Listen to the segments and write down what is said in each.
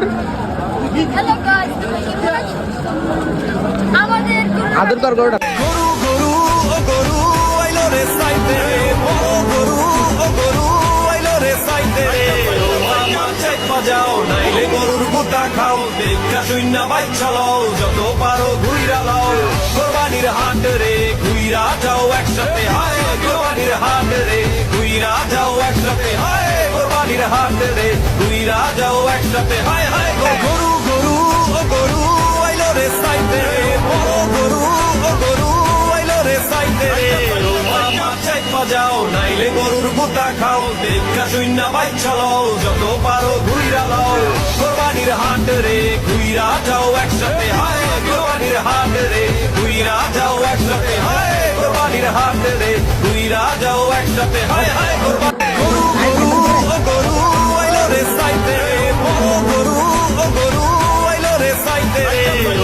Hello guys, আমাদের আদর কর গরুটা। গরু গরু ও গরু আইলো রে সাইতে ও গরু ও গরু আইলো রে সাইতে ও মামা চেক বাজাও নাইলে গরুর গুতা খাও দেখা শূন্য বাইক চালাও যত পারো ঘুইরা লাও কোরবানির হাট রে ঘুইরা যাও একসাথে হায় কোরবানির হাট রে ঘুইরা যাও একসাথে হায় কোরবানির হাট রে ঘুইরা যাও একসাথে হায় হায় গরু গরু ও গরু আইলো রে সাইতে ও গরু ও গরু আইলো রে সাইতে ও মামা চেক বাজাও নাইলে গরুর গুতা খাও দেখা শূন্য বাইক চালাও যত পারো ঘুইরা লাও কোরবানির হাট রে ঘুইরা যাও একসাথে হায় কোরবানির হাট রে ঘুইরা যাও একসাথে হায় কোরবানির হাট রে ঘুইরা যাও একসাথে হায় হায় গরু গরু ও গরু আইলো রে সাইতে ও গরু ও গরু আইলো রে সাইতে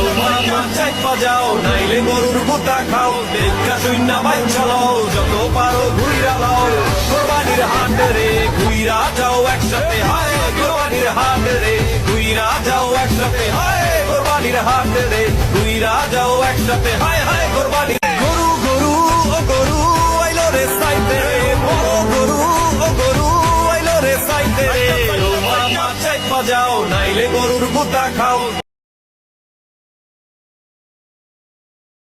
ও মামা চেক বাজাও নাইলে গরুর গুতা খাও দেখা শূন্য বাইক চালাও যত পারো ঘুইরা লাও কোরবানির হাট রে ঘুইরা যাও একসাথে হায় কোরবানির হাট রে ঘুইরা যাও একসাথে হায় কোরবানির হাট রে ঘুইরা যাও একসাথে হায় হায় কোরবানি গরু গরু ও গরু আইলো রে সাইতে ও গরু ও গরু আইলো রে সাইতে ও মামা চেক বাজাও নাইলে গরুর গুতা খাও